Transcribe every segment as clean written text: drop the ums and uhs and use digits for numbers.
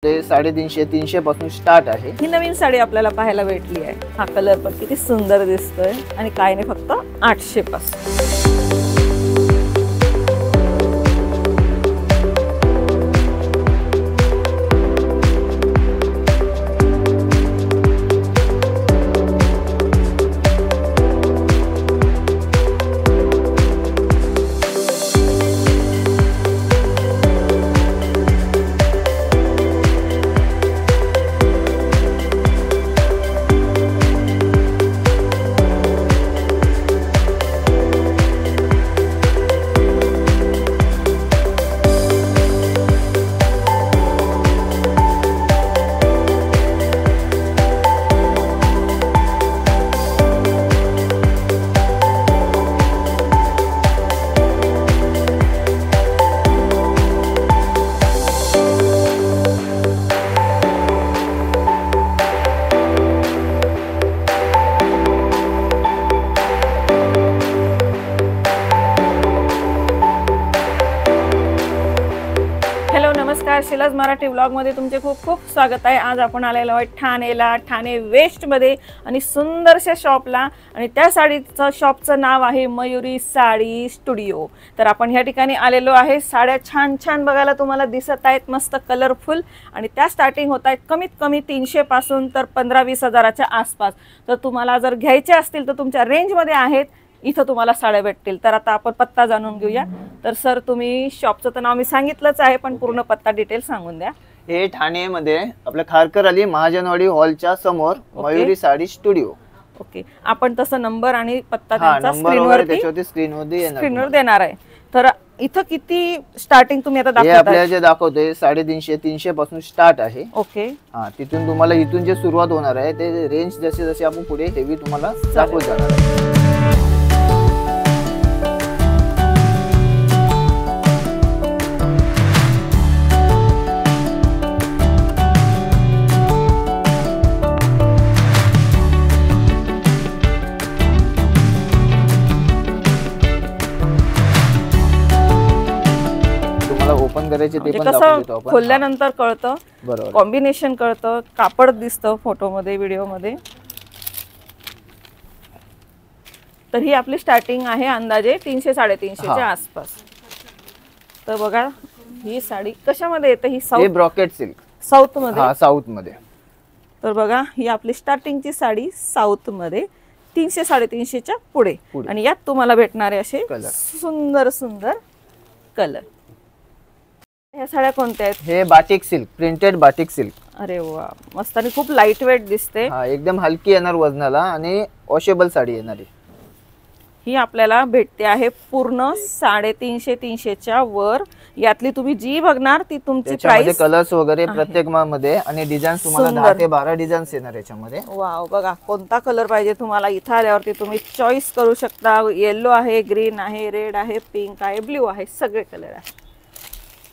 ते 350 300 पासून स्टार्ट आहे। ही नवीन साडी आपल्याला पाहायला भेटली आहे। हा कलर पण किती सुंदर दिसतोय आणि काय नाही फक्त 800 पासून। नमस्कार, शिलाज मराठी व्लॉग मध्ये तुमचे खूप खूप स्वागत आहे। आज आपण आलेलो आहोत ठाणेला, ठाणे वेस्ट मध्ये आणि सुंदरशा शॉपला। आणि त्या साडीचं शॉपचं नाव आहे मयुरी साडी स्टुडिओ। तर आपण ह्या ठिकाणी आलेलो आहे। साड्या छान छान बघायला तुम्हाला दिसत आहेत, मस्त कलरफुल, आणि त्या स्टार्टिंग होत आहेत कमीत कमी 300 पासून तर 15-20 हजाराच्या आसपास। तर तुम्हाला जर घ्यायचे असतील तर तुमच्या रेंज मध्ये आहेत, इथं तुम्हाला साड्या भेटतील। तर आता आपण पत्ता जाणून घेऊया। तर सर, तुम्ही शॉपचं तर नाव मी सांगितलंच आहे, पण पूर्ण पत्ता डिटेल सांगून द्या। हे ठाणे मध्ये आपल्या खारकर अली महाजनवाडी हॉलच्या समोर मयुरी साडी स्टुडिओ। ओके, आपण तसं नंबर आणि पत्ता त्यांचा स्क्रीनवर देणार आहे। तर इथं किती स्टार्टिंग तुम्ही आता दाखवताय? आपल्याला जे दाखवतोय 350 300 पासून स्टार्ट आहे। ओके, हा, तिथून तुम्हाला इथून जे सुरुवात होणार आहे ते रेंज जसे जसे आपण पुढे हेवी तुम्हाला दाखवत जाणार आहे। ओपन करायचे ते पण दाखवतो आपण। खोलल्यानंतर कळतं, बरोबर, कॉम्बिनेशन कळतं, कापड दिसतं फोटो मध्ये, व्हिडिओ मध्ये। तर ही आपली स्टार्टिंग आहे अंदाजे 300-350 च्या आसपास। तर बघा ही साडी कशामध्ये येते? ही साऊथ ब्रॉकेट सिल्क, साऊथ मध्ये। हा, साऊथ मध्ये। तर बघा ही आपली स्टार्टिंगची साडी साऊथ मध्ये 300-350 च्या पुढे, आणि यात तुम्हाला भेटणारे असे सुंदर सुंदर कलर। ह्या साड्या कोणत्या आहेत? हे batik silk, printed batik silk. अरे वा, मस्त, आणि खूप लाईट वेट दिसते। हा, एकदम हलकी येणार वजनाला आणि वॉशेबल साडी येणार। ही आपल्याला भेटते आहे पूर्ण 350-300 च्या वर। यातली तुम्ही जी बघणार ती तुमची प्राइस, कलर्स वगैरे प्रत्येक मध्ये, आणि डिझाईन्स तुम्हाला 10 ते 12 डिझाईन्स येणार याच्यामध्ये। वाव, बघा कोणता कलर पाहिजे तुम्हाला इथं आल्यावरती तुम्ही चॉईस करू शकता। येलो आहे, ग्रीन आहे, रेड आहे, पिंक आहे, ब्ल्यू आहे, सगळे कलर आहे।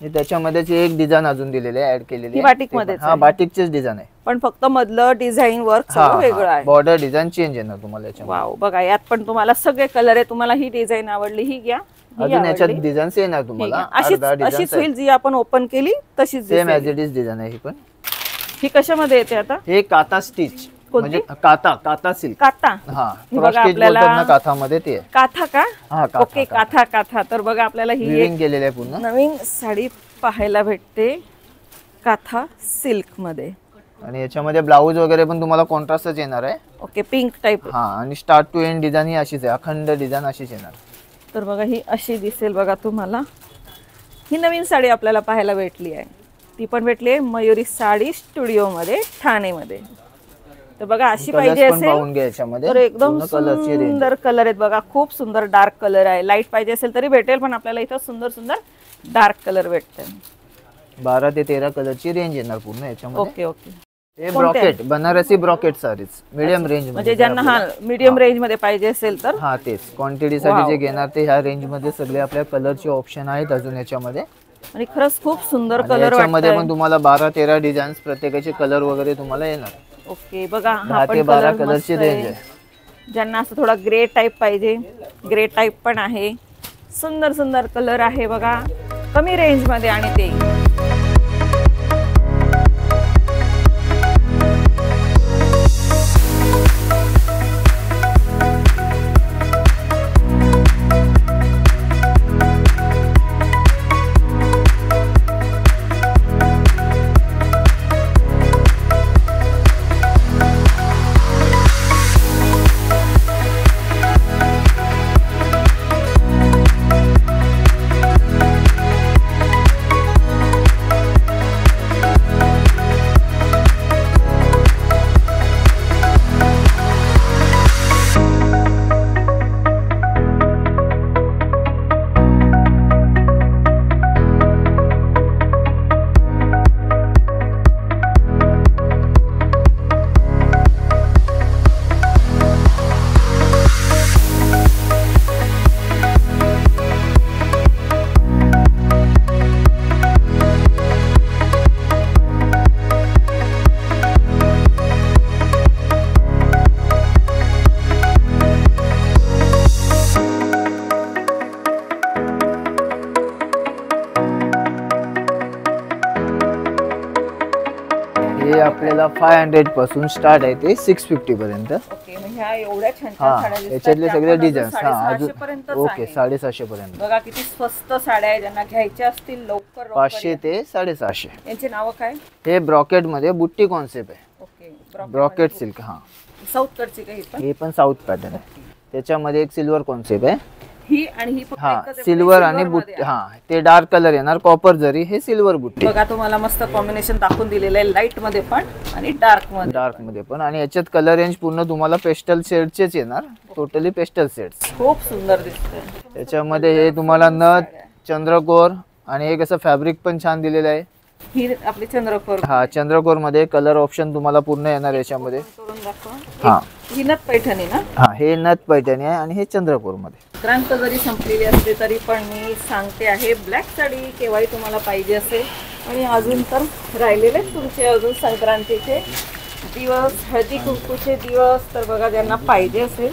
त्याच्यामध्येच एक डिझाईन अजून दिलेले आहे, ऍड केलेली आहे बाटिक मध्ये। हा, बाटिकचेच डिझाईन आहे, पण फक्त मधलं डिझाईन वर्क सगळं वेगळं आहे। बॉर्डर डिझाईन चेंज येणार तुम्हाला याच्यामध्ये। वाव, बघा यात पण तुम्हाला सगळे कलर आहे। तुम्हाला ही डिझाईन आवडली, ही घ्या। अजून याच्यात डिझाईन्स येणार तुम्हाला, अशीच होईल जी आपण ओपन केली तशीच same as it is design आहे ही। पण ही कशामध्ये येते आता? हे काता स्टिच, म्हणजे काता सिल्क। काता, हा, बघा आपल्याला काथा मध्ये ते काथा का? हा, ओके, काथा। तर बघा आपल्याला ही एक केलेली आहे पूर्ण नवीन साडी पाहायला भेटते काथा सिल्क मध्ये, आणि याच्यामध्ये ब्लाऊज वगैरे पण तुम्हाला कॉन्ट्रास्टच येणार आहे। Okay, pink type. हा, आणि स्टार्ट टू एंड डिझाईन ही अशीच आहे, अखंड डिझाईन अशीच येणार। तर बघा ही अशी दिसेल बघा तुम्हाला। ही नवीन साडी आपल्याला पाहायला भेटली आहे, ती पण भेटली आहे मयुरी साडी स्टुडिओ मध्ये, ठाणे मध्ये। तर बघा अशी पाहिजे असेल तर एकदम सुंदर कलर आहेत बघा, खूप सुंदर डार्क कलर आहे। लाईट पाहिजे असेल तरी भेटेल, पण आपल्याला इथं सुंदर सुंदर डार्क कलर भेटते। 12 ते 13 कलरची रेंज येणार पूर्ण याच्यामध्ये। ओके ओके, हे brocade, Banarasi brocade saris, medium range मध्ये, म्हणजे ज्यांना हा मीडियम रेंज मध्ये पाहिजे असेल तर हा, तेच क्वांटिटी साठी जे घेणार ते ह्या रेंज मध्ये सगळे आपल्या कलरचे ऑप्शन आहेत अजून याच्यामध्ये। आणि खरंच खूप सुंदर कलर याच्यामध्ये पण तुम्हाला 12-13 डिझाईन्स, प्रत्येकाचे कलर वगैरे तुम्हाला येणार। ओके, बघा हा पण 12 कलरची रेंज आहे। ज्यांना असं थोडा ग्रे टाइप पाहिजे, ग्रे टाइप पण आहे। सुंदर सुंदर कलर आहे बघा, कमी रेंज मध्ये, आणि ते हे आपल्याला 500 पासून स्टार्ट आहे ते 650 पर्यंत. ओके, म्हणजे ह्या एवढ्या छान हा छान साड्या दिसतात, याच्यातले त्या सगळे पण अजून डिझाईन्स. हा 750 अजून पर्यंतच ओके आहे. 750 पर्यंत. बघा किती स्वस्त साड्या आहे, ज्यांना घ्यायच्या असतील लवकर 500 ते 750. यांची नावं काय? हे ब्रॉकेट मध्ये बुट्टी कॉन्सेप्ट आहे. Okay, brocade silk. हा साऊथ कडची काही पण हे पण साऊथ पॅटर्न आहे. त्याच्यामध्ये एक सिल्वर कॉन्सेप्ट आहे. ही आणि ही फक्त हा एकच आहे, पण सिल्वर हे आणि silver बुट्टी. मध्ये आहे. हा ते डार्क कलर येणार कॉपर जरी. हे सिल्वर बुट्टी बघा तुम्हाला मस्त कॉम्बिनेशन दाखवून दिलेलं आहे, लाईट मध्ये पण आणि डार्क मध्ये. डार्क मध्ये पण. आणि याच्यात कलर रेंज पूर्ण तुम्हाला पेस्टल शेडचेच येणार. Totally pastel shades. खूप सुंदर दिसतंय. त्याच्यामध्ये हे तुम्हाला नथ, चंद्रकोर आणि हे कसं फॅब्रिक पण छान दिलेलं आहे. ही आपली चंद्रकोर. हा चंद्रकोर मध्ये कलर ऑप्शन तुम्हाला पूर्ण येणार याच्यामध्ये. करून दाखवा. हा ही नथ पैठणी ना? हा हे नथ पैठणी आहे आणि हे चंद्रकोर मध्ये. क्रांत जरी संपलेली असली तरी पण मी सांगते आहे, ब्लॅक साडी केव्हाही तुम्हाला पाहिजे असेल आणि अजून तर राहिलेले तुमचे अजून संक्रांतीचे दिवस, हळदी कुंकूचे दिवस, तर बघा ज्यांना पाहिजे असेल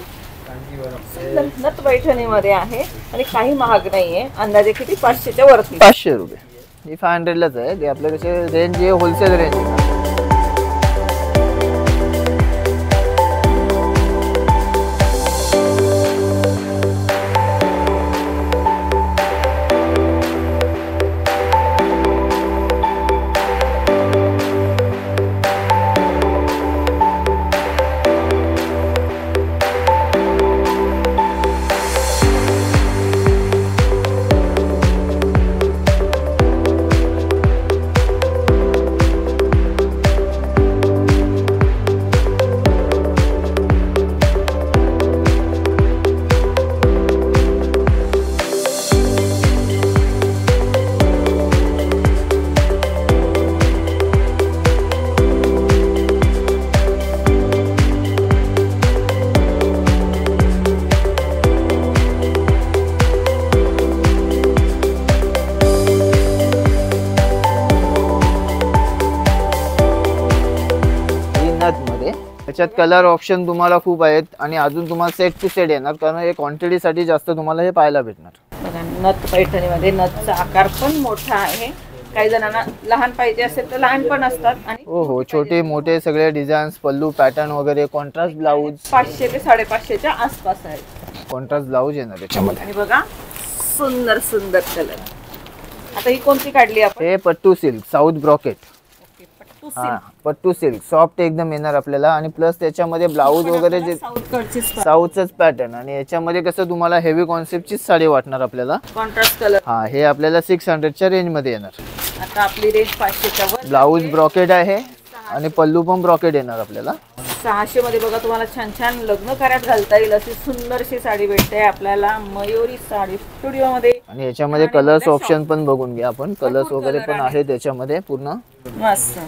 सुंदर नथ पैठणीमध्ये आहे आणि काही महाग नाहीये. अंदाजे किती? 500च्या वरती. 500 रुपये. ही 500 लाच आहे. ते आपल्या कसे रेंज आहे होलसेल रेंज आहे. त्याच्यात कलर ऑप्शन तुम्हाला खूप आहेत आणि अजून तुम्हाला सेट टू सेट येणार, कारण हे क्वांटिटी साठी जास्त तुम्हाला हे पाहायला भेटणार. बघा नथ पैठणीमध्ये नथचा आकार पण मोठा आहे. काही जणांना लहान पाहिजे असेल तर लहान पण असतात आणि हो हो छोटे मोठे सगळे डिझाईन्स, पल्लू पॅटर्न वगैरे, कॉन्ट्रास्ट ब्लाऊज 500 ते 550च्या आसपास आहे. कॉन्ट्रास्ट ब्लाऊज येणार त्याच्यामध्ये. आणि बघा सुंदर सुंदर कलर. आता ही कोणती काढली आपण? हे पट्टू सिल्क साऊथ ब्रॉकेट. ओके, पट्टू हा सिल्क. पट्टू सिल्क सॉफ्ट एकदम येणार आपल्याला आणि प्लस त्याच्यामध्ये ब्लाऊज वगैरे जे साऊथ कडची साऊथच पॅटर्न आणि याच्यामध्ये कसं तुम्हाला हेवी कॉन्सेप्टची साडी वाटणार आपल्याला. Contrast colour. हा हे आपल्याला 600च्या रेंज मध्ये येणार. आता आपली रेंज 500च्या वर. ब्लाऊज ब्रॉकेट आहे आणि पल्लू पण ब्रॉकेट येणार आपल्याला. 600 मध्ये बघा तुम्हाला छान छान लग्न कार्यात घालता येईल अशी सुंदरशी साडी भेटते आपल्याला मयुरी साडी स्टुडिओ मध्ये. आणि याच्यामध्ये कलर्स ऑप्शन पण बघून घ्या आपण. कलर्स वगैरे पण आहे त्याच्यामध्ये पूर्ण मस्त.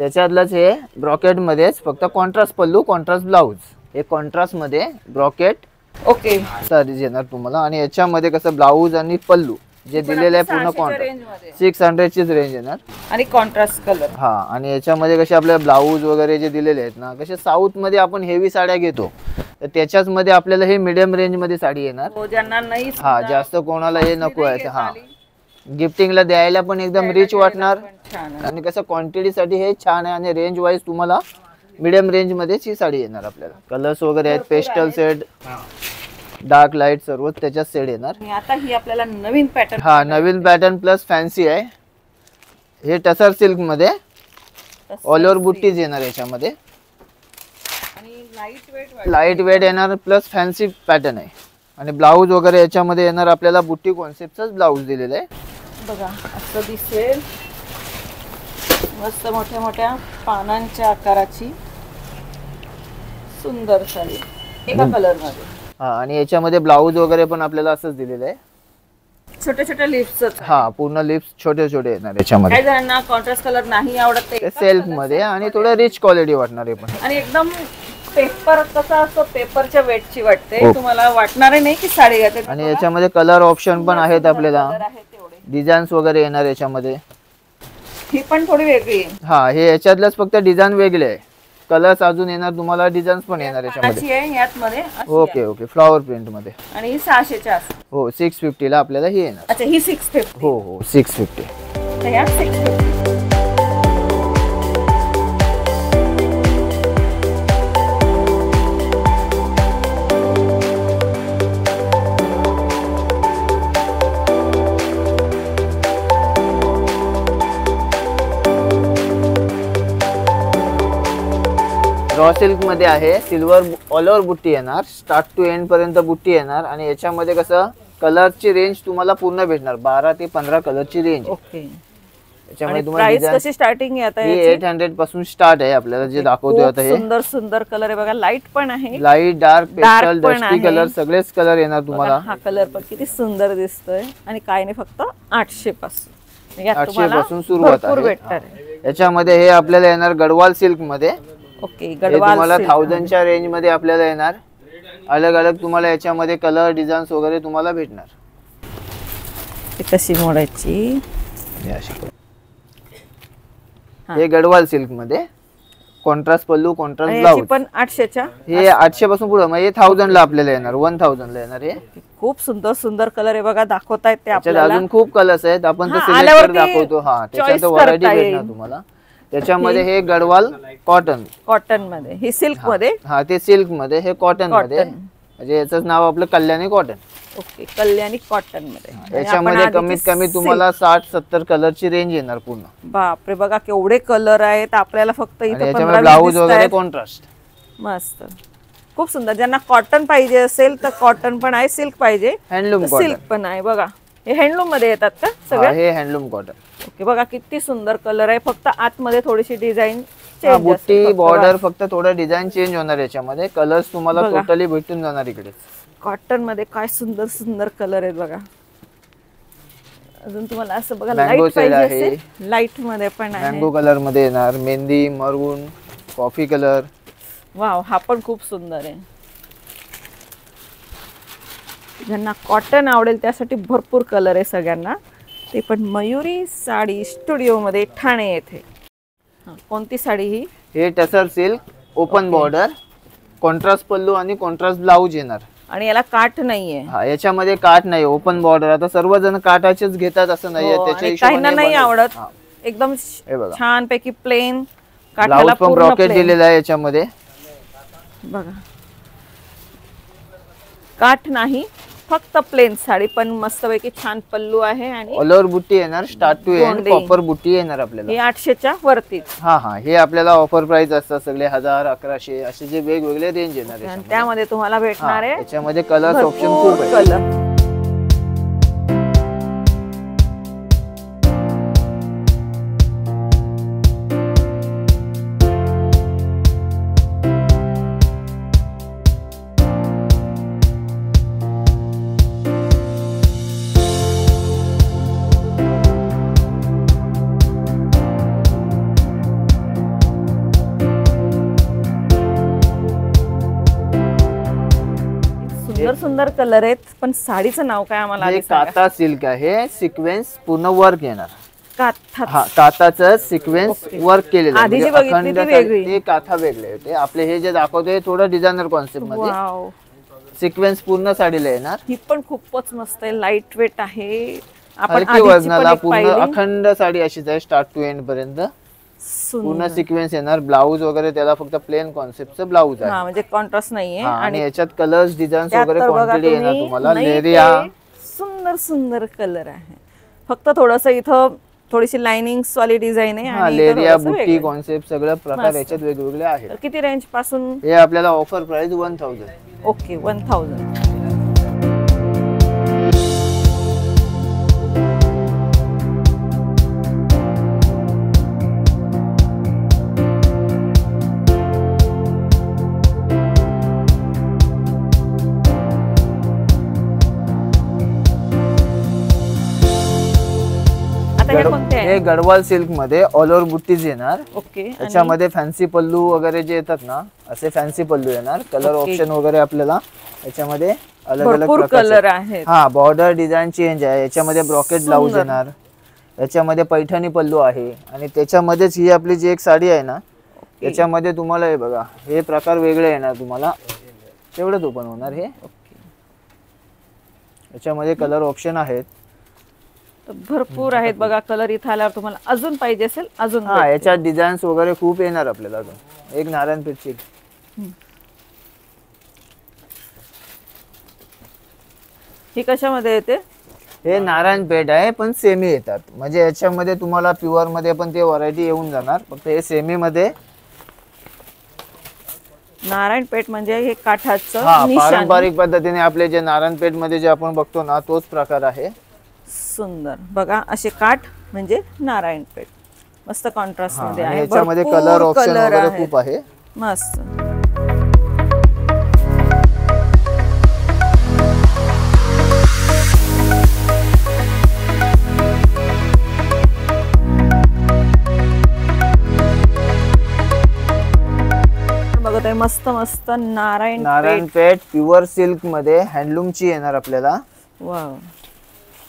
त्याच्यातलंच हे ब्रॉकेट मध्येच फक्त कॉन्ट्रास्ट पल्लू कॉन्ट्रास्ट ब्लाऊज. हे कॉन्ट्रास्ट मध्ये ब्रॉकेट ओके साडी येणार तुम्हाला. आणि याच्यामध्ये कसं ब्लाऊज आणि पल्लू जे दिलेलं आहे पूर्ण कॉन्ट्रास्ट 600चीच रेंज येणार आणि कॉन्ट्रास्ट कलर. हा आणि याच्यामध्ये कसे आपले ब्लाऊज वगैरे जे दिलेले आहेत ना, कसे साऊथ मध्ये आपण हेवी साड्या घेतो तर त्याच्याच मध्ये आपल्याला हे मीडियम रेंज मध्ये साडी येणार. ज्यांना नाही हा जास्त कोणाला हे नको आहे. हा गिफ्टिंगला द्यायला पण एकदम रिच वाटणार आणि कसं क्वांटिटी साठी हे छान आहे. आणि रेंज वाईज तुम्हाला मीडियम रेंज मध्येच ही साडी येणार आपल्याला. कलर्स वगैरे आहेत, पेस्टल सेट, डार्क लाईट सर्व त्याच्यात सेट येणार. आता ही आपल्याला नवीन पॅटर्न. हा नवीन पॅटर्न प्लस फॅन्सी आहे. हे टसर सिल्क मध्ये ऑल ओव्हर बुट्टीज येणार याच्यामध्ये. लाईट वेट येणार प्लस फॅन्सी पॅटर्न आहे. आणि ब्लाऊज वगैरे याच्यामध्ये येणार आपल्याला बुट्टी कॉन्सेप्टचाच ब्लाऊज दिलेला आहे. बघा असं दिसेल मस्त मोठ्या मोठ्या पानांच्या आकाराची सुंदर साडी एका कलर मध्ये. हा आणि याच्यामध्ये ब्लाऊज वगैरे पण आपल्याला असंच दिलेलं आहे. छोट्या छोट्या लिप्स. हा पूर्ण लिप्स छोटे छोटे येणार याच्यामध्ये. काही जणांना कॉन्ट्रास्ट कलर नाही आवडत ते सेल्फ मध्ये आणि थोडं रिच क्वालिटी वाटणार आहे पण. आणि एकदम पेपर कसा असतो पेपरच्या वेटची वाटते. तुम्हाला वाटणार नाही की साडी घातली. आणि याच्यामध्ये कलर ऑप्शन पण आहेत आपल्याला. डिझाईन्स वगैरे येणार याच्यामध्ये. ही पण थोडी वेगळी आहे. हा हे याच्यातलंच फक्त डिझाईन वेगळे आहे. कलर्स अजून येणार तुम्हाला, डिझाईन्स पण येणार याच्यामध्ये. ओके ओके फ्लॉवर प्रिंट मध्ये. आणि ही 600च्या हो 650 ला आपल्याला ही येणार. अच्छा ही 650. हो हो 650. तर ह्या 650. रॉ सिल्क मध्ये आहे, सिल्वर ऑल ओव्हर बुट्टी येणार, स्टार्ट टू एंड पर्यंत बुट्टी येणार आणि याच्यामध्ये कसं कलरची रेंज तुम्हाला पूर्ण भेटणार, 12 ते 15 कलरची रेंज. ओके. याच्यामध्ये प्राइस कशी स्टार्टिंग आहे आता? हे 800 पासून स्टार्ट आहे आपल्याला जे दाखवतोय आता. हे सुंदर सुंदर कलर आहे बघा, लाईट पण आहे, light dark pastel dusty colour सगळेच कलर येणार तुम्हाला. हा कलर पण किती सुंदर दिसतोय आणि काय नाही फक्त 800 पासून, 800 पासून सुरुवात आहे. आहे. याच्यामध्ये हे आपल्याला येणार गडवाल सिल्क मध्ये. ओके. गडवाल तुम्हाला 1000च्या रेंज मध्ये आपल्याला येणार. अलग अलग तुम्हाला याच्यामध्ये कलर डिझाईन्स वगैरे तुम्हाला भेटणार. कशी मोडायची? हे गडवाल सिल्क मध्ये कॉन्ट्रास्ट पल्लू, कॉन्ट्रास्ट ब्लाउज. पण 800च्या, हे 800 पासून पुढे म्हणजे 1000 ला आपल्याला येणार, 1000 ला येणार. हे खूप सुंदर सुंदर कलर आहे बघा, दाखवतायत ते आपल्याला. अजून खूप कलर्स आहेत, आपण ते सिलेक्ट दाखवतो. हा, त्याच्यात व्हरायटी भेटणार तुम्हाला. त्याच्यामध्ये हे गडवाल कॉटन, कॉटन मध्ये, हे सिल्क मध्ये. हा, ते सिल्क मध्ये, हे कॉटन मध्ये, म्हणजे याचंच नाव आपलं Kalyani cotton. Okay. Kalyani cotton मध्ये. याच्यामध्ये कमीत कमी तुम्हाला 60-70 कलरची रेंज येणार पूर्ण. बापरे, बघा केवढे कलर आहेत आपल्याला. फक्त इथे ब्लाऊज वगैरे कॉन्ट्रास्ट मस्त, खूप सुंदर. ज्यांना कॉटन पाहिजे असेल तर कॉटन पण आहे, सिल्क पाहिजे हँडलूम सिल्क पण आहे. बघा हे हँडलूम मध्ये येतात का सगळे? हे हँडलूम कॉटन. ओके. बघा किती सुंदर कलर आहे, फक्त आतमध्ये थोडीशी डिझाईन बुट्टी बॉर्डर फक्त थोडं डिझाईन चेंज होणार. याच्यामध्ये कलर्स तुम्हाला टोटली भेटून जाणार इकडे. कॉटन मध्ये काय सुंदर सुंदर कलर आहेत बघा. अजून तुम्हाला असं बघा मँगो लाईट शेड पाहिजे आहे, असेल, लाईट मध्ये पण आहे. मँगो कलर मध्ये येणार, मेहंदी, मरून, कॉफी कलर. वाव, हा पण खूप सुंदर आहे. ज्यांना कॉटन आवडेल त्यासाठी भरपूर कलर आहे सगळ्यांना. ते पण मयुरी साडी स्टुडिओ मध्ये ठाणे येथे. कोणती साडी ही? हे टसर सिल्क, ओपन बॉर्डर, कॉन्ट्रास्ट पल्लू आणि कॉन्ट्रास्ट ब्लाऊज येणार. आणि याला काठ नाहीये. हा, याच्यामध्ये काठ नाही, ओपन बॉर्डर. आता सर्वजण काठाचेच घेतात असं नाहीये, त्याच्या हिशोबाने नाही आवडत. एकदम छान पैकी प्लेन, काठाला पण ब्रॉकेट दिलेला आहे याच्यामध्ये. बघा काठ नाही, फक्त प्लेन साडी, पण मस्तपैकी छान पल्लू आहे आणि ऑल ओव्हर बुट्टी येणार, स्टार्ट टू एंड कॉपर बुट्टी येणार आपल्याला. हे 800च्या वरती. हा हा, हे आपल्याला ऑफर प्राइस असतात सगळे 1000, 1100 असे जे वेगवेगळे रेंज येणार आहे. त्यामध्ये तुम्हाला भेटणार आहे, याच्यामध्ये कलर्स ऑप्शन खूप आहे. कलर सुंदर सुंदर कलर आहेत. पण साडीचं नाव काय आम्हाला? काता सिल्क आहे, सिक्वेन्स पूर्ण वर्क येणार. काथा, हा, काताचं सिक्वेन्स वर्क केलेलं आधी जी बघितली ती वेगळी. ते काथा वेगळे होते. आपले हे जे दाखवतोय थोडं डिझायनर कॉन्सेप्ट मध्ये. वाव, सिक्वेन्स पूर्ण साडीला येणार. ही पण खूपच मस्त आहे, लाईट वेट आहे. आपण हलकी वजनाला, पूर्ण अखंड साडी अशीच आहे, स्टार्ट टू एंड पर्यंत पूर्ण सिक्वेन्स येणार. ब्लाऊज वगैरे त्याला फक्त प्लेन कॉन्सेप्टचं ब्लाऊज आहे, म्हणजे कॉन्ट्रास्ट नाहीये. आणि याच्यात कलर्स डिझाईन्स वगैरे क्वांटिटी येणार तुम्हाला. लेरिया, सुंदर सुंदर कलर आहे. फक्त थोडस इथं थोडीशी लाइनिंग्स वाली डिझाईन आहे आणि लेरिया बुट्टी कॉन्सेप्ट सगळं प्रकार याच्यात वेगवेगळे आहेत. किती रेंज पासून? हे आपल्याला ऑफर प्राइस 1000. ओके, 1000. हे गडवाल सिल्क मध्ये ऑल ओव्हर बुट्टीज येणार. ओके. याच्यामध्ये फॅन्सी पल्लू वगैरे जे येतात ना, असे फॅन्सी पल्लू येणार. कलर ऑप्शन वगैरे आपल्याला याच्यामध्ये अलग अलग कलर आहेत. हा, बॉर्डर डिझाईन चेंज आहे. याच्यामध्ये ब्रॉकेट ब्लाऊज येणार. याच्यामध्ये पैठणी पल्लू आहे. आणि त्याच्यामध्येच ही आपली जी एक साडी आहे ना, याच्यामध्ये तुम्हाला हे बघा, हे प्रकार वेगळे येणार तुम्हाला. तेवढंच ओपन होणार हे. याच्यामध्ये कलर ऑप्शन आहेत, भरपूर आहेत बघा कलर. इथं आल्यावर तुम्हाला अजून पाहिजे असेल अजून. हा, याच्यात डिझाईन्स वगैरे खूप येणार आपल्याला. अजून एक नारायणपेठची, ही कशामध्ये येते? हे नारायणपेठ आहे, पण सेमी येतात. म्हणजे याच्यामध्ये तुम्हाला प्युअर मध्ये पण ते व्हरायटी येऊन जाणार. फक्त हे सेमी मध्ये नारायणपेठ म्हणजे हे काठाचं हा, निशाण. पारंपरिक पद्धतीने आपले जे नारायणपेठ मध्ये जे आपण बघतो ना तोच प्रकार आहे. सुंदर बघा, असे काठ म्हणजे नारायणपेठ. मस्त कॉन्ट्रास्ट मध्ये आणि आहे. याच्यामध्ये भरपूर कलर ऑप्शन कलर वगैरे आहेत. खूप आहे. मस्त. बघत आहे मस्त मस्त नारायणपेठ प्युअर सिल्क मध्ये हँडलूमची येणार आपल्याला. वाव.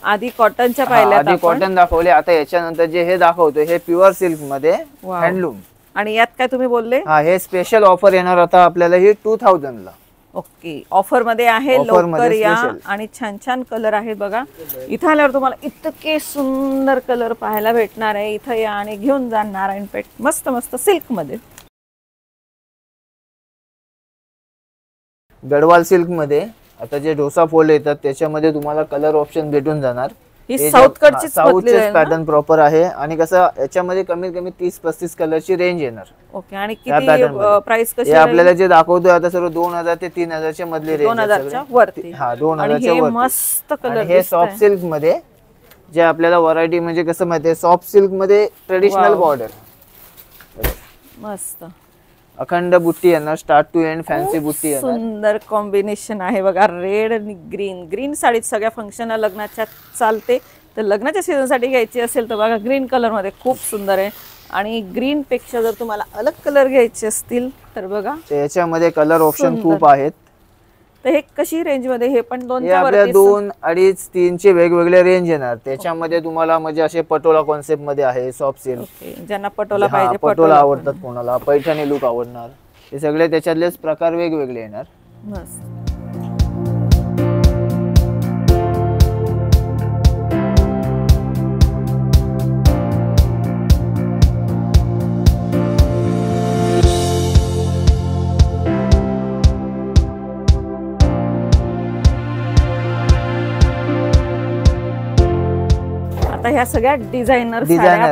आधी कॉटनच्या पाहिल्या आधी कॉटन दाखवले, आता याच्यानंतर जे हे दाखवतो हे प्युअर सिल्क मध्ये वाव. हँडलूम. आणि यात काय तुम्ही बोलले? हा, हे स्पेशल ऑफर येणार आता आपल्याला ही 2000 ला. ओके, ऑफर मध्ये आहे. ऑफर लवकर मध्ये या. special. आणि छान छान कलर आहेत बघा. इथं आल्यावर तुम्हाला इतके सुंदर कलर पाहायला भेटणार आहे. इथं या आणि घेऊन जा नारायणपेठ. मस्त मस्त सिल्क मध्ये. गडवाल सिल्क मध्ये आता जे डोसा फोल्ड येतात त्याच्यामध्ये तुम्हाला कलर ऑप्शन भेटून जाणार. ही साऊथ कडची पॅटर्न प्रॉपर आहे. आणि कसं याच्यामध्ये कमीत कमी 30-35 कलरची रेंज येणार. ओके. आणि या किती pattern मध्ये. प्राइस कशी हे आपल्याला जे दाखवतोय आता सर्व 2000 ते 3000 च्या मधली रेंज 2000 च्या वरती. हा, 2000 च्या आणि हे वरती. मस्त कलर. हे सॉफ्ट सिल्क मध्ये जे आपल्याला व्हरायटी म्हणजे कसं माहितीये, सॉफ्ट सिल्क मध्ये ट्रेडिशनल बॉर्डर, मस्त अखंड बुट्टी येणार, स्टार्ट टू एंड फॅन्सी बुट्टी येणार. सुंदर कॉम्बिनेशन आहे बघा. रेड आणि ग्रीन. ग्रीन साडीत सगळ्या फंक्शनला लग्नाच्या चालते. तर लग्नाच्या सीझन साठी घ्यायची असेल तर बघा ग्रीन कलर मध्ये खूप सुंदर आहे. आणि ग्रीन पेक्षा जर तुम्हाला अलग कलर घ्यायचे असतील तर बघा याच्यामध्ये कलर ऑप्शन खूप आहेत. तर हे कशी रेंज मध्ये? हे पण 2 हे आपल्या 2, 2.5, 3 चे वेगवेगळे रेंज येणार. त्याच्यामध्ये तुम्हाला म्हणजे असे पटोला कॉन्सेप्ट मध्ये आहे सॉफ्ट सिल्क. ओके. ज्यांना पटोला पाहिजे, पटोला आवडतात कोणाला, पैठणी लुक आवडणार, हे सगळे त्याच्यातलेच प्रकार वेगवेगळे येणार. मस्त. आता ह्या सगळ्या डिझायनर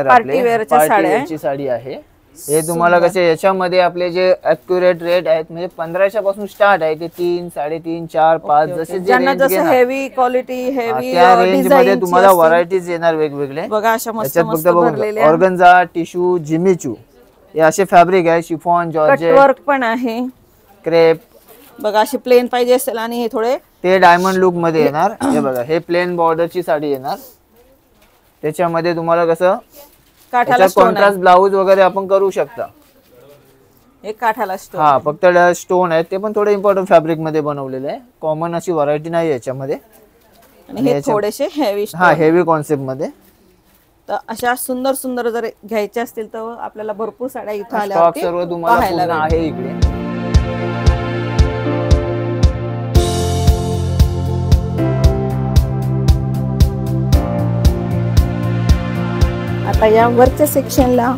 पार्टी वेअरच्या साड्या. साडी आहे. हे तुम्हाला कसे याच्यामध्ये आपले जे ॲक्युरेट रेट आहेत म्हणजे 1500 पासून स्टार्ट आहे ते 3, 3.5, 4, 5 जसे ज्यांना जसं हेवी क्वालिटी, हेवी त्या रेंज मध्ये तुम्हाला व्हरायटीज येणार वेगवेगळे. बघा अशा मस्त मस्त भरलेल्या ऑर्गन्झा, टिश्यू, जिमीचू हे असे फॅब्रिक आहे. शिफॉन, जॉर्जेट, वर्क पण आहे, क्रेप. बघा अशी प्लेन पाहिजे असेल आणि हे थोडे ते डायमंड लुक मध्ये येणार. हे बघा, हे प्लेन बॉर्डरची साडी येणार. त्याच्यामध्ये तुम्हाला कसं काठाला कॉन्ट्रास्ट ब्लाऊज वगैरे आपण करू शकता. हे काठाला स्टोन. हा, फक्त स्टोन आहे ते पण थोडे इम्पॉर्टंट फॅब्रिक मध्ये बनवलेले आहे. कॉमन अशी व्हरायटी नाही याच्यामध्ये. आणि हे थोडेसे हेवी. हा, हेवी कॉन्सेप्ट मध्ये. तर अशा सुंदर सुंदर जर घ्यायच्या असतील तर आपल्याला भरपूर साड्या इथं आल्या स्टॉक सर्व तुम्हाला पूर्ण आहे इकडे. आता या वरच्या सेक्शनला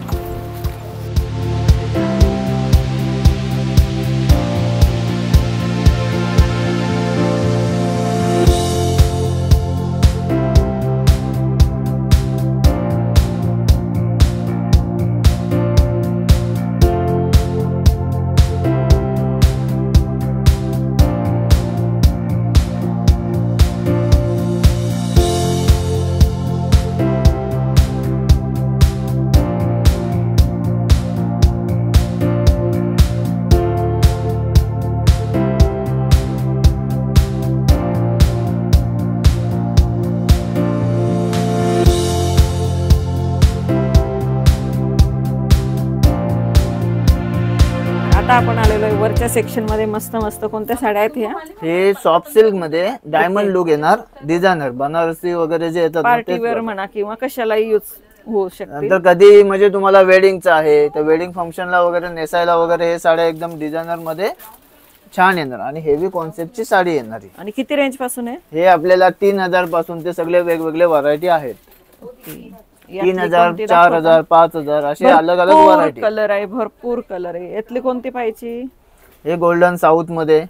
आता आपण आलेलो आहे वरच्या सेक्शन मध्ये. मस्त मस्त कोणत्या साड्या आहेत ह्या? हे सॉफ्ट सिल्क मध्ये डायमंड लुक येणार. डिझायनर बनारसी वगैरे जे येतात पार्टी वेअर म्हणा किंवा कशालाही यूज होऊ शकते. नंतर कधी म्हणजे तुम्हाला वेडिंगचं आहे तर वेडिंग फंक्शनला वगैरे नेसायला वगैरे हे साड्या एकदम डिझायनर मध्ये छान येणार. आणि हेवी कॉन्सेप्टची साडी येणार. आणि किती रेंज पासून आहे? हे आपल्याला 3000 पासून ते सगळे वेगवेगळे व्हरायटी आहेत. 3000, 4000, 5000 असे अलग अलग व्हरायटी. कलर आहे, भरपूर कलर आहे. यातली कोणती पाहिजे? हे गोल्डन साऊथ मध्ये,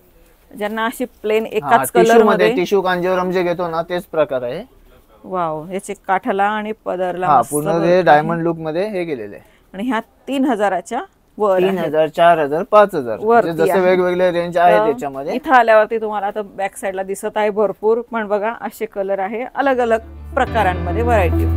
ज्यांना अशी प्लेन एकाच कलर मध्ये. टिश्यू कांजीवरम जे घेतो ना तेच प्रकार आहे. वाव. याचे काठाला आणि पदरला पूर्ण हे डायमंड लुक मध्ये हे गेलेले आहे. आणि ह्या 3000च्या वर 3000, 4000, 5000 वरती जसे आहे. वेगवेगळे रेंज आहे त्याच्यामध्ये. इथं आल्यावरती तुम्हाला आता बॅक साईडला दिसत आहे भरपूर, पण बघा असे कलर आहे अलग अलग प्रकारांमध्ये व्हरायटी.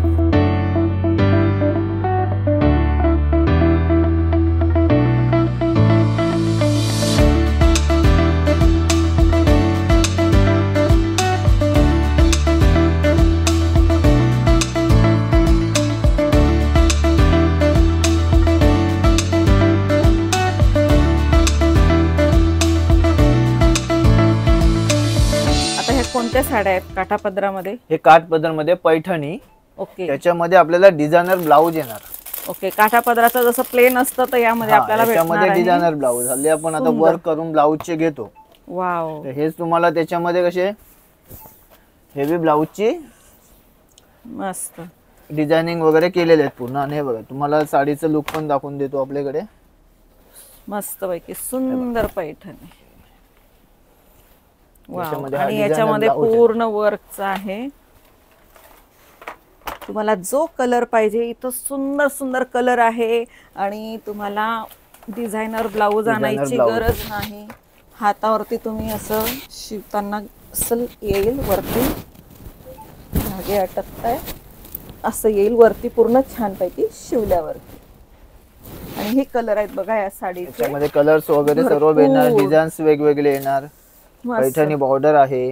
कोणत्या साड्या आहेत काठापदरामध्ये? हे काठपदर मध्ये पैठणी. ओके. त्याच्यामध्ये आपल्याला डिझायनर ब्लाऊज येणार. ओके. काठापदराचं जसं प्लेन असतं तर यामध्ये आपल्याला त्याच्यामध्ये डिझायनर ब्लाऊज. हल्ली आपण आता वर्क करून ब्लाऊजचे घेतो. वाव. हेच तुम्हाला त्याच्यामध्ये कसे हेवी ब्लाऊजची मस्त डिझायनिंग वगैरे केलेले आहेत पूर्ण. आणि हे बघा तुम्हाला साडीचं लुक पण दाखवून देतो आपल्याकडे. मस्त पैकी सुंदर पैठणी. वाव. हा आणि याच्यामध्ये पूर्ण वर्कचा आहे. तुम्हाला जो कलर पाहिजे इथं सुंदर सुंदर कलर आहे. आणि तुम्हाला डिझायनर ब्लाऊज आणायची गरज नाही. हातावरती तुम्ही असं शिवताना असं येईल वरती, धागे अटकताय असं येईल वरती पूर्ण छानपैकी शिवल्यावरती. आणि हे कलर आहेत बघा या साडीचे. त्यामध्ये कलर्स वगैरे सर्व येणार, डिझाईन्स वेगवेगळे येणार. पैठणी बॉर्डर आहे.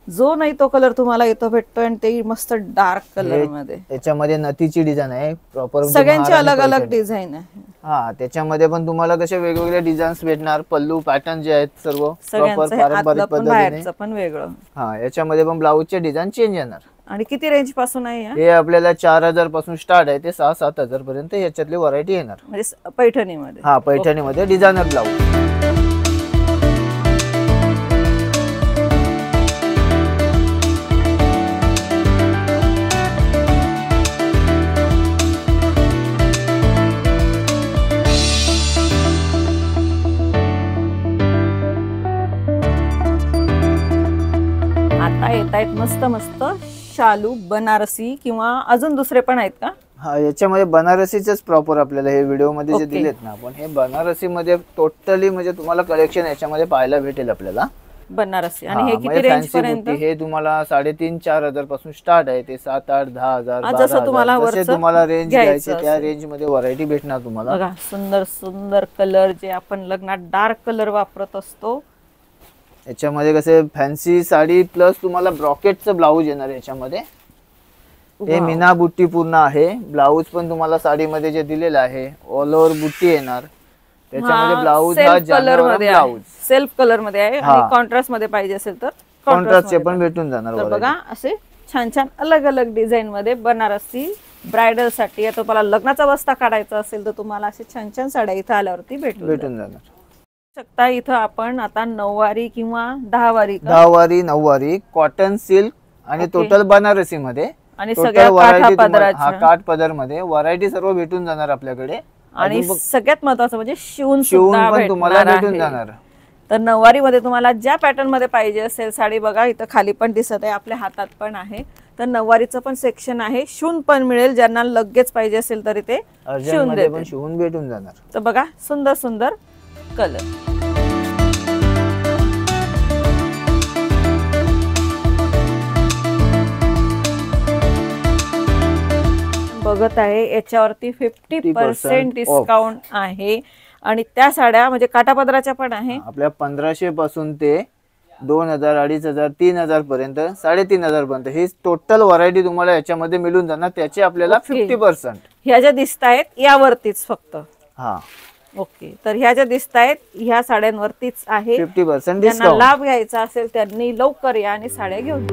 जो नाही तो कलर तुम्हाला इथं भेटतोय आणि ते मस्त डार्क कलर मध्ये. त्याच्यामध्ये नथीची डिझाईन आहे प्रॉपर. सगळ्यांची अलग अलग डिझाईन आहे. हा त्याच्यामध्ये पण तुम्हाला कसे वेगवेगळे डिझाईन्स भेटणार. पल्लू पॅटर्न जे आहेत सर्व प्रॉपर पारंपरिक पद्धतीने पण वेगळं. हा याच्यामध्ये पण ब्लाऊजचे डिझाईन चेंज येणार. आणि किती रेंज पासून आहे? हे आपल्याला 4000 पासून स्टार्ट आहे ते 6-7 पर्यंत याच्यातली व्हरायटी येणार. म्हणजे पैठणीमध्ये. हा पैठणीमध्ये डिझायनर ब्लाऊज. येत आहेत मस्त मस्त शालू बनारसी किंवा अजून दुसरे पण आहेत का? हा याच्यामध्ये बनारसीच प्रॉपर आपल्याला हे व्हिडिओ मध्ये जे दिलेत ना आपण, हे बनारसी मध्ये टोटली म्हणजे तुम्हाला कलेक्शन याच्यामध्ये पाहायला भेटेल आपल्याला. बनारसी. आणि हे किती रेंज पर्यंत? हे तुम्हाला 3,500-4,000 पासून स्टार्ट आहे ते 7,000-8,000-10,000 जसं तुम्हाला रेंज घ्यायची त्या रेंज मध्ये व्हरायटी भेटणार तुम्हाला. बघा सुंदर सुंदर कलर जे आपण लग्नात डार्क कलर वापरत असतो. याच्यामध्ये कसे फॅन्सी साडी प्लस तुम्हाला ब्रॉकेटचं ब्लाऊज येणार याच्यामध्ये. हे मीना बुट्टी पूर्ण आहे. ब्लाऊज पण तुम्हाला साडीमध्ये जे दिलेलं आहे ऑल ओव्हर बुट्टी येणार. त्याच्यामध्ये ब्लाऊज हा कलर मध्ये ब्लाऊज सेल्फ कलर मध्ये आहे. आणि कॉन्ट्रास्ट मध्ये पाहिजे असेल तर कॉन्ट्रास्टचे पण भेटून जाणार. तर बघा असे छान छान अलग अलग डिझाईन मध्ये बनारसी ब्रायडल साठी. आता तुम्हाला लग्नाचा बस्ता काढायचा असेल तर तुम्हाला असे छान छान साड्या इथं आल्यावरती भेटून जाणार. शकता इथं आपण आता 9वारी किंवा 10वारी 9वारी कॉटन सिल्क आणि टोटल बनारसी मध्ये आणि सगळ्या काठपदर मध्ये व्हरायटी सर्व भेटून जाणार आपल्याकडे. आणि सगळ्यात महत्वाचं म्हणजे शिवून पण तुम्हाला भेटून जाणार. तर 9वारी मध्ये तुम्हाला ज्या पॅटर्न मध्ये पाहिजे असेल साडी, बघा इथं खाली पण दिसत आहे, आपल्या हातात पण आहे. तर 9वारीचं पण सेक्शन आहे. शिवून पण मिळेल, ज्यांना लगेच पाहिजे असेल तरी ते शिवून भेटून जाणार. तर बघा सुंदर सुंदर कलर. बघत आहे याच्यावरती 50% डिस्काउंट आहे. आणि त्या साड्या म्हणजे काठापदराच्या पण आहे. आपल्या 1500 पासून ते 2000, 2500, 3000 पर्यंत, 3500 पर्यंत ही टोटल व्हरायटी तुम्हाला याच्यामध्ये मिळून जाणार. त्याचे आपल्याला 50% ह्या ज्या दिसत आहेत यावरतीच फक्त. हा ओके. तर ह्या ज्या दिसत आहेत ह्या साड्यांवरतीच आहे 50% ज्यांना लाभ घ्यायचा असेल त्यांनी लवकर या आणि साड्या घेऊन.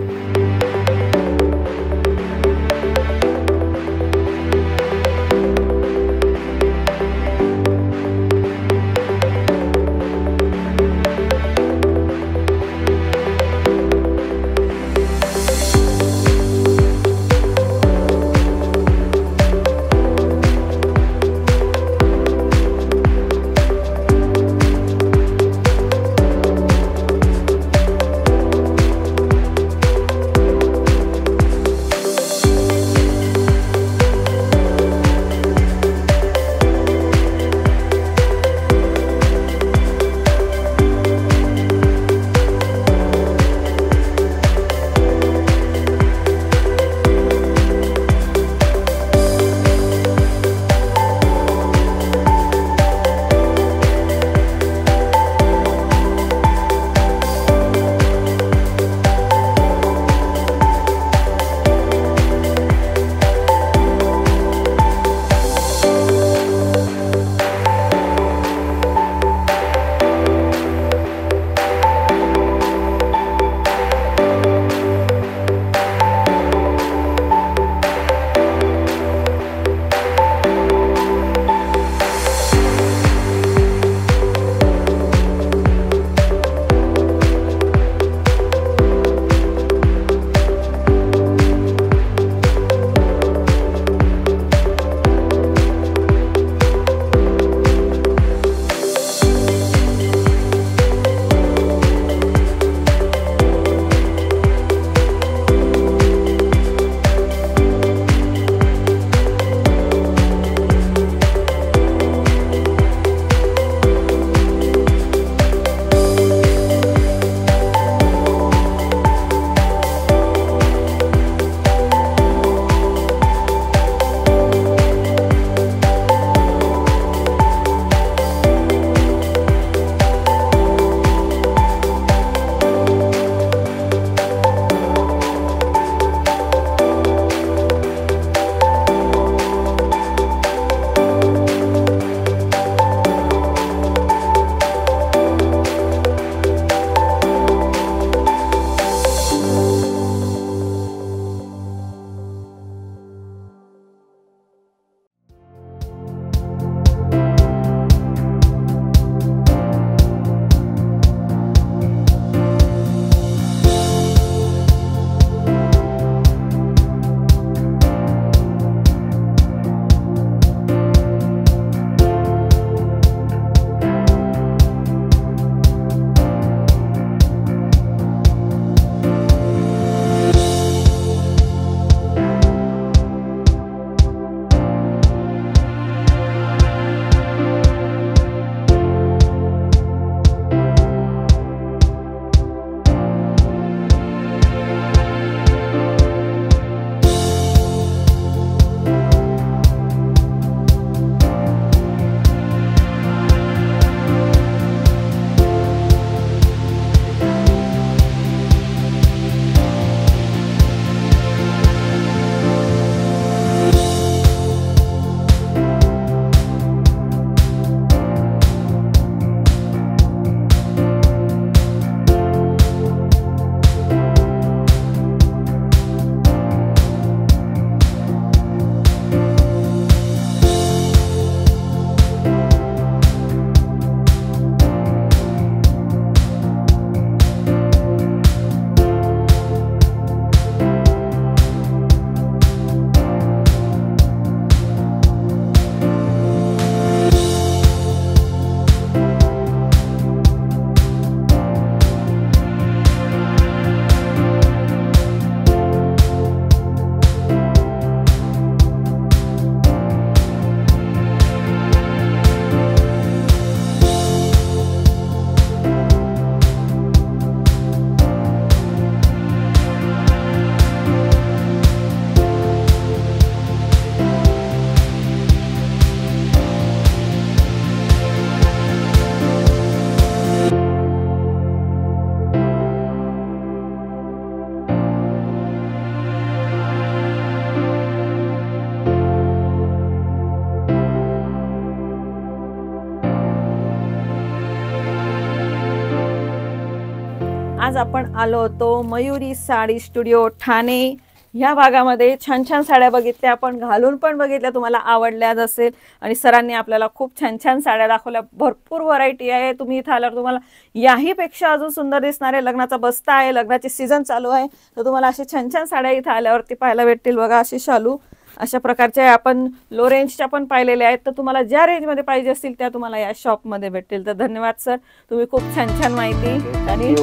आज आपण आलो होतो मयुरी साडी स्टुडिओ ठाणे ह्या भागामध्ये. छान छान साड्या बघितल्या आपण, घालून पण बघितल्या, तुम्हाला आवडल्याच असेल. आणि सरांनी आपल्याला खूप छान छान साड्या दाखवल्या, भरपूर व्हरायटी आहे. तुम्ही इथं आल्यावर तुम्हाला याहीपेक्षा अजून सुंदर दिसणार आहे. लग्नाचा बस्ता आहे, लग्नाची सीझन चालू आहे, तर तुम्हाला असे छान छान साड्या इथं आल्यावरती पाहायला भेटतील. बघा अशी शालू अशा प्रकारचे आपण लो रेंजच्या पण पाहिलेल्या आहेत, तर तुम्हाला ज्या रेंजमध्ये पाहिजे असतील त्या तुम्हाला या शॉपमध्ये भेटतील. तर धन्यवाद सर, तुम्ही खूप छान छान माहिती आणि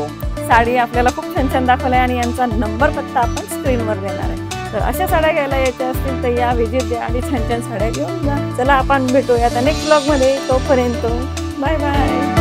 साडी आपल्याला खूप छान छान दाखवल्या आणि यांचा नंबर पत्ता आपण स्क्रीनवर देणार आहे. तर अशा साड्या घ्यायला यायच्या असतील तर या व्हिजिट द्या आणि छान छान साड्या घेऊन जा. चला आपण भेटूया आता नेक्स्ट ब्लॉगमध्ये. तोपर्यंत बाय बाय.